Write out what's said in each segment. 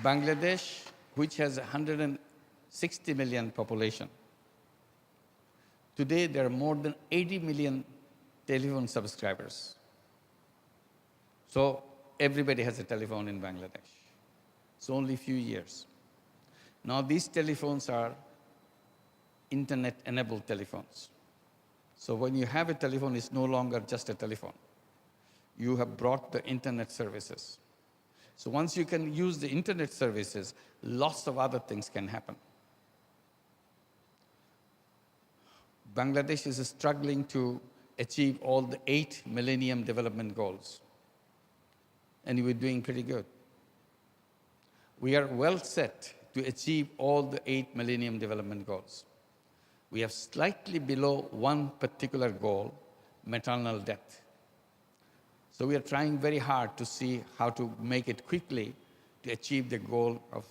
Bangladesh, which has 160 million population, today there are more than 80 million telephone subscribers. So everybody has a telephone in Bangladesh. It's only a few years. Now these telephones are internet-enabled telephones. So when you have a telephone, it's no longer just a telephone. You have brought the internet services. So once you can use the internet services, lots of other things can happen. Bangladesh is struggling to achieve all the 8 Millennium Development Goals. And we're doing pretty good. We are well set to achieve all the 8 Millennium Development Goals. We have slightly below one particular goal, maternal death. So we are trying very hard to see how to make it quickly to achieve the goal of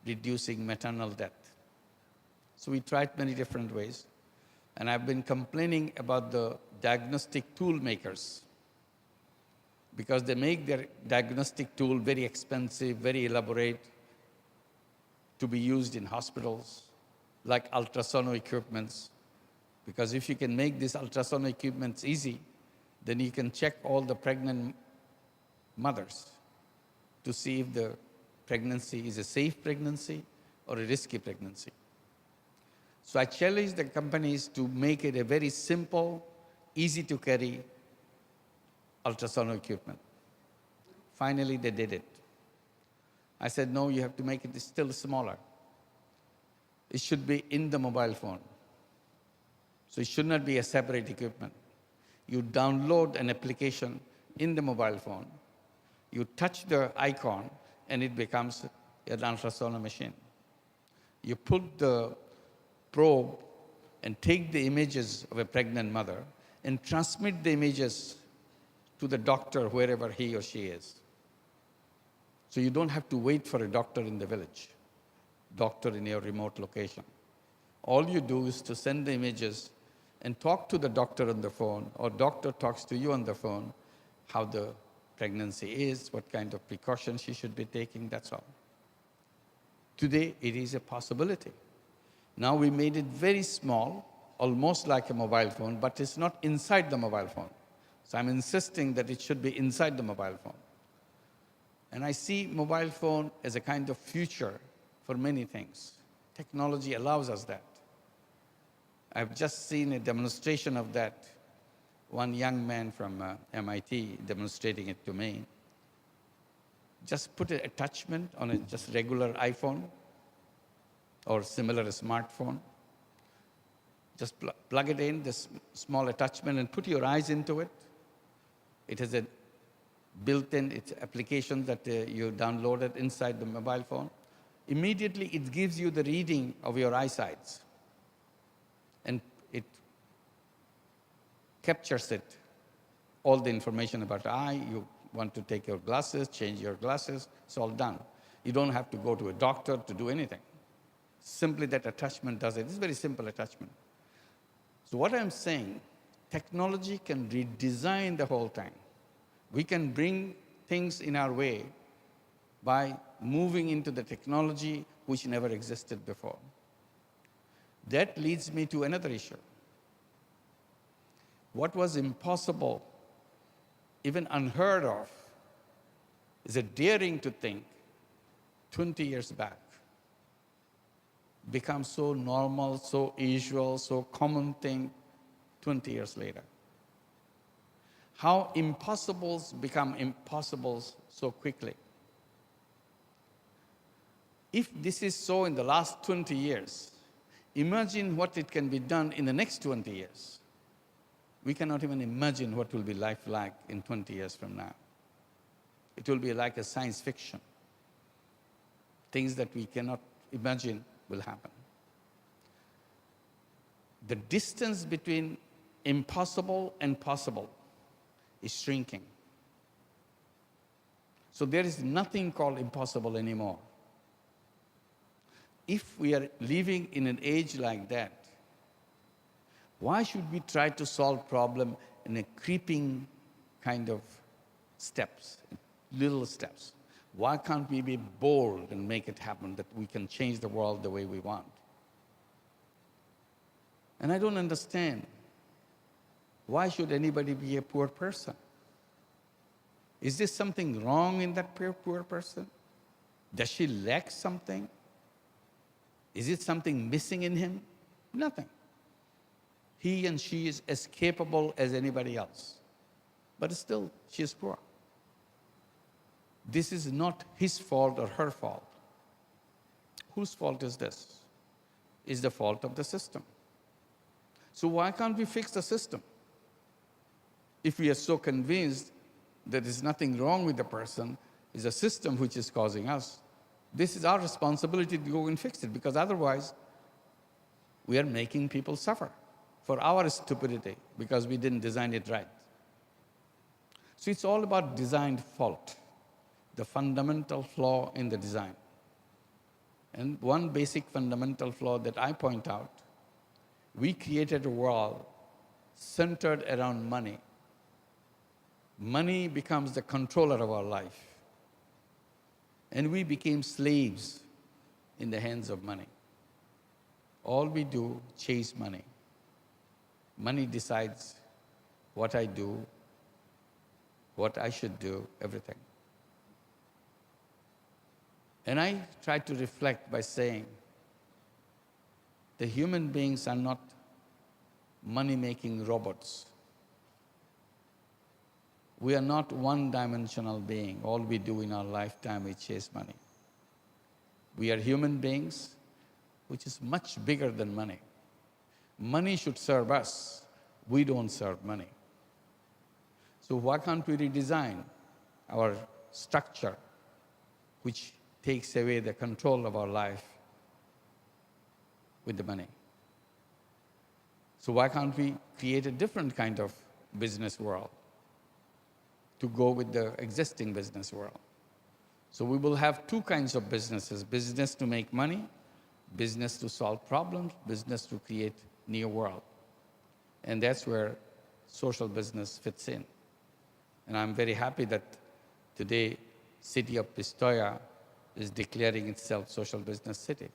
reducing maternal death. So we tried many different ways. And I've been complaining about the diagnostic tool makers because they make their diagnostic tool very expensive, very elaborate, to be used in hospitals, like ultrasound equipments. Because if you can make these ultrasound equipments easy, then you can check all the pregnant mothers to see if the pregnancy is a safe pregnancy or a risky pregnancy. So I challenge the companies to make it a very simple, easy to carry ultrasound equipment. Finally, they did it. I said, no, you have to make it still smaller. It should be in the mobile phone. So it should not be a separate equipment. You download an application in the mobile phone, you touch the icon, and it becomes an ultrasound machine. You put the probe and take the images of a pregnant mother and transmit the images to the doctor wherever he or she is. So you don't have to wait for a doctor in the village, doctor in your remote location. All you do is to send the images and talk to the doctor on the phone, or doctor talks to you on the phone, how the pregnancy is, what kind of precautions she should be taking, that's all. Today, it is a possibility. Now we made it very small, almost like a mobile phone, but it's not inside the mobile phone. So I'm insisting that it should be inside the mobile phone. And I see mobile phone as a kind of future for many things. Technology allows us that. I've just seen a demonstration of that. One young man from MIT demonstrating it to me. Just put an attachment on a just regular iPhone or similar smartphone. Just plug it in, this small attachment, and put your eyes into it. It has a built-in application that you downloaded inside the mobile phone. Immediately, it gives you the reading of your eyesight. And it captures it, all the information about the eye. You want to take your glasses, change your glasses, it's all done. You don't have to go to a doctor to do anything. Simply that attachment does it. It's a very simple attachment. So what I'm saying, technology can redesign the whole thing. We can bring things in our way by moving into the technology which never existed before. That leads me to another issue. What was impossible, even unheard of, is a daring to think 20 years back becomes so normal, so usual, so common thing 20 years later. How impossibles become impossibles so quickly. If this is so in the last 20 years, imagine what it can be done in the next 20 years. We cannot even imagine what will be life like in 20 years from now. It will be like a science fiction. Things that we cannot imagine will happen. The distance between impossible and possible is shrinking. So there is nothing called impossible anymore. If we are living in an age like that, why should we try to solve problem in a creeping kind of steps, little steps? Why can't we be bold and make it happen that we can change the world the way we want? And I don't understand, why should anybody be a poor person? Is there something wrong in that poor person? Does she lack something? Is it something missing in him? Nothing. He and she is as capable as anybody else. But still, she is poor. This is not his fault or her fault. Whose fault is this? It's the fault of the system. So why can't we fix the system? If we are so convinced that there's nothing wrong with the person, it's a system which is causing us, this is our responsibility to go and fix it, because otherwise we are making people suffer for our stupidity because we didn't design it right. So it's all about design fault, the fundamental flaw in the design. And one basic fundamental flaw that I point out, we created a world centered around money. Money becomes the controller of our life. And we became slaves in the hands of money. All we do, chase money. Money decides what I do, what I should do, everything. And I try to reflect by saying, the human beings are not money-making robots. We are not one-dimensional being. All we do in our lifetime is chase money. We are human beings, which is much bigger than money. Money should serve us. We don't serve money. So why can't we redesign our structure, which takes away the control of our life with the money? So why can't we create a different kind of business world to go with the existing business world? So we will have two kinds of businesses: business to make money, business to solve problems, business to create new world. And that's where social business fits in. And I'm very happy that today, city of Pistoia is declaring itself social business city.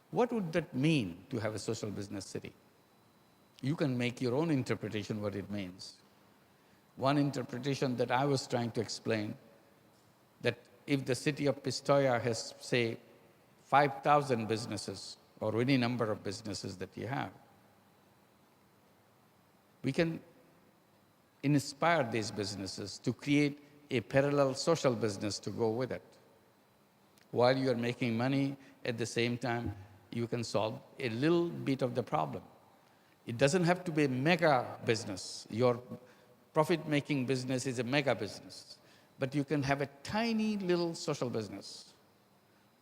What would that mean to have a social business city? You can make your own interpretation what it means. One interpretation that I was trying to explain, that if the city of Pistoia has, say, 5,000 businesses, or any number of businesses that you have, we can inspire these businesses to create a parallel social business to go with it. While you are making money, at the same time, you can solve a little bit of the problem. It doesn't have to be a mega business. Your profit-making business is a mega business. But you can have a tiny little social business.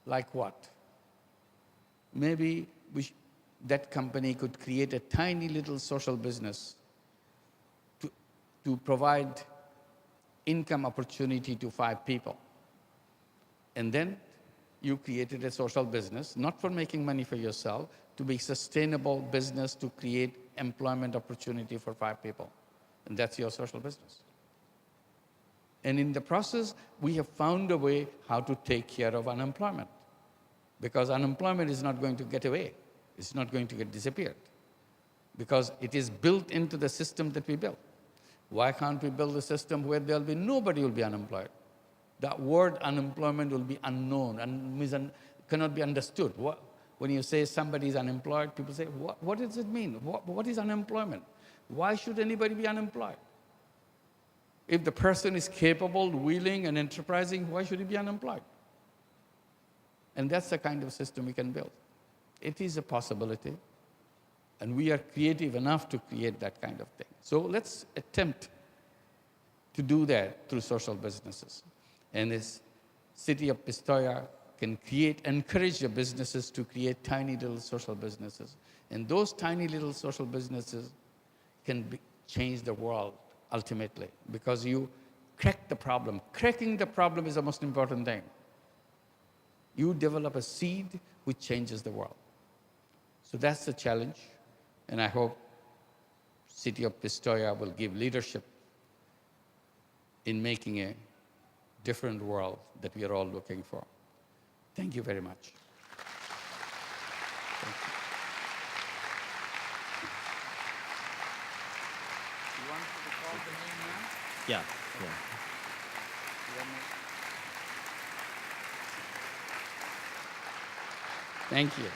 Like what? Maybe that company could create a tiny little social business to provide income opportunity to 5 people. And then you created a social business, not for making money for yourself, to be sustainable business to create employment opportunity for 5 people. And that's your social business. And in the process, we have found a way how to take care of unemployment. Because unemployment is not going to get away. It's not going to get disappeared. Because it is built into the system that we built. Why can't we build a system where nobody will be unemployed? The word unemployment will be unknown and cannot be understood. When you say somebody is unemployed, people say, what does it mean? What is unemployment? Why should anybody be unemployed? If the person is capable, willing, and enterprising, why should he be unemployed? And that's the kind of system we can build. It is a possibility, and we are creative enough to create that kind of thing. So let's attempt to do that through social businesses. And this city of Pistoia can encourage the businesses to create tiny little social businesses. And those tiny little social businesses can change the world ultimately, because you crack the problem. Cracking the problem is the most important thing. You develop a seed which changes the world. So that's the challenge, and I hope city of Pistoia will give leadership in making a different world that we are all looking for. Thank you very much. Thank you. You want to call the name now? Yeah. Yeah. Thank you.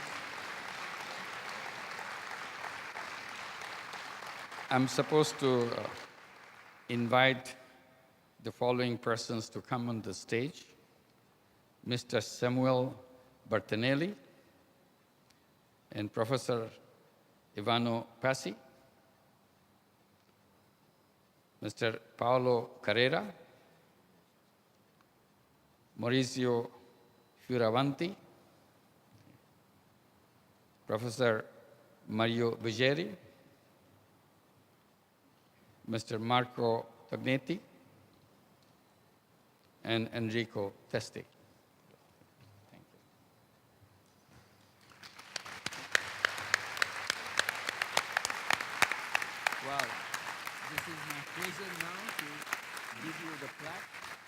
I'm supposed to invite the following persons to come on the stage. Mr. Samuel Bertinelli and Professor Ivano Passi, Mr. Paolo Carrera, Maurizio Fioravanti, Professor Mario Vigeri, Mr. Marco Tognetti, and Enrico Testi. Thank you. Wow, this is my pleasure now to give you the plaque.